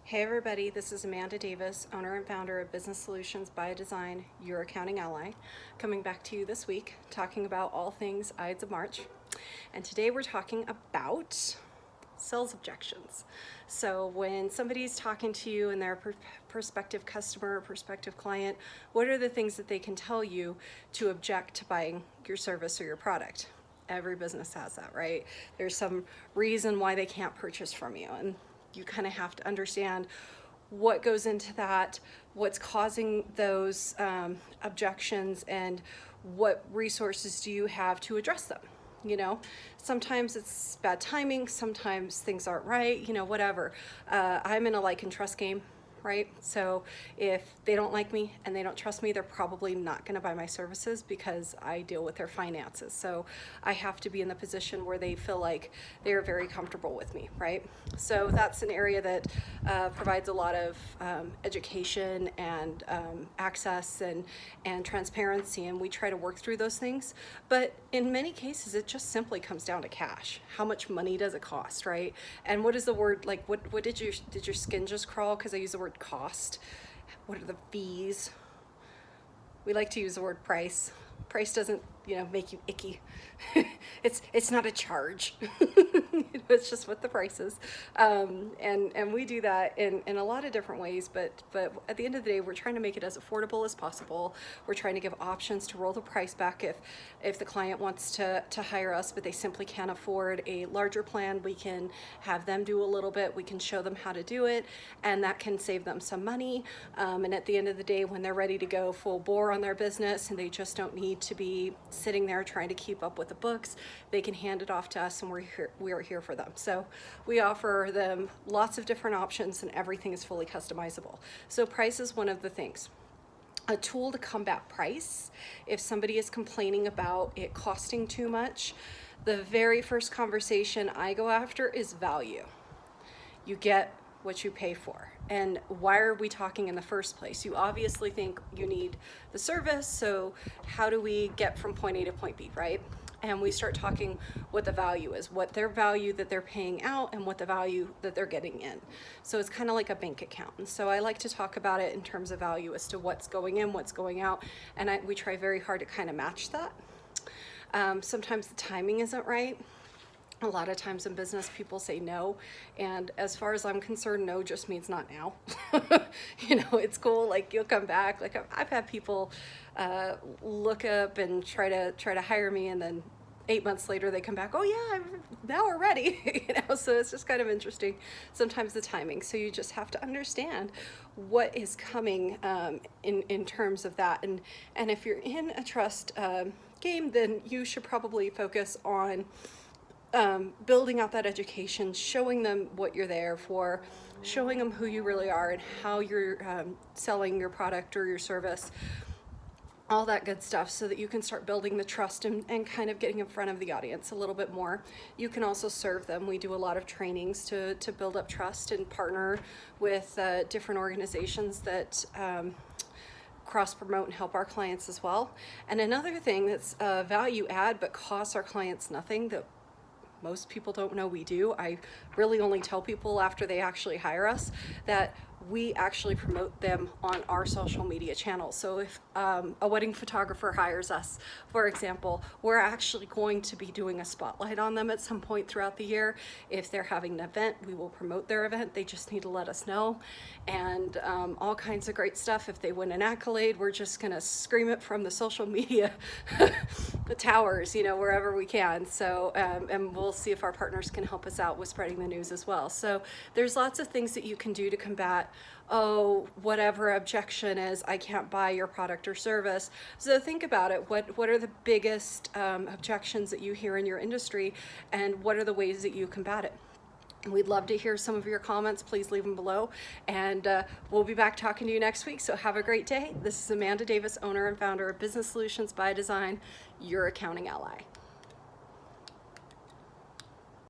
Hey everybody, this is Amanda Davis, owner and founder of Business Solutions by Design, your accounting ally, coming back to you this week talking about all things Ides of March. And today we're talking about sales objections. So when somebody's talking to you and they're a prospective customer or prospective client, what are the things that they can tell you to object to buying your service or your product? Every business has that, right? There's some reason why they can't purchase from you, and you kind of have to understand what goes into that, what's causing those objections, and what resources do you have to address them. You know, sometimes it's bad timing, sometimes things aren't right, whatever. I'm in a like and trust game, right? So if they don't like me and they don't trust me, they're probably not going to buy my services because I deal with their finances. So I have to be in the position where they feel like they're very comfortable with me, right? So that's an area that provides a lot of education and access and transparency, and we try to work through those things. But in many cases, it just simply comes down to cash. How much money does it cost, right? And what is the word, like, what did your skin just crawl because I use the word cost? What are the fees? We like to use the word price. Price doesn't, make you icky. It's not a charge. It's just what the price is. And we do that in a lot of different ways, but at the end of the day, we're trying to make it as affordable as possible. We're trying to give options to roll the price back if the client wants to hire us, but they simply can't afford a larger plan. We can have them do a little bit. We can show them how to do it, and that can save them some money. And at the end of the day, when they're ready to go full bore on their business and they just don't need to be sitting there trying to keep up with the books, they can hand it off to us, and we are here for them. So we offer them lots of different options, and everything is fully customizable. So price is one of the things. A tool to combat price, if somebody is complaining about it costing too much, the very first conversation I go after is value. You get what you pay for. And why are we talking in the first place? You obviously think you need the service, so how do we get from point A to point B, right? And we start talking what the value is, what their value that they're paying out and what the value that they're getting in. So it's kind of like a bank account. And so I like to talk about it in terms of value as to what's going in, what's going out, and we try very hard to kind of match that. Sometimes the timing isn't right. A lot of times in business, people say no, and as far as I'm concerned, no just means not now. It's cool, like you'll come back. Like I've had people look up and try to hire me, and then 8 months later they come back, oh yeah, now we're ready. So it's just kind of interesting sometimes the timing. So you just have to understand what is coming in terms of that, and if you're in a trust game, then you should probably focus on building out that education, showing them what you're there for, showing them who you really are and how you're selling your product or your service, all that good stuff, so that you can start building the trust and kind of getting in front of the audience a little bit more. You can also serve them. We do a lot of trainings to build up trust and partner with different organizations that cross-promote and help our clients as well. And another thing that's value add but costs our clients nothing, that most people don't know we do. I really only tell people after they actually hire us that we actually promote them on our social media channels. So if a wedding photographer hires us, for example, we're actually going to be doing a spotlight on them at some point throughout the year. If they're having an event, we will promote their event. They just need to let us know. And all kinds of great stuff. If they win an accolade, we're just gonna scream it from the social media the towers, wherever we can. So, and we'll see if our partners can help us out with spreading the news as well. So there's lots of things that you can do to combat, whatever objection is, I can't buy your product or service. So think about it. What are the biggest objections that you hear in your industry, and what are the ways that you combat it? We'd love to hear some of your comments. Please leave them below, and we'll be back talking to you next week. So have a great day. This is Amanda Davis, owner and founder of Business Solutions by Design, your accounting ally.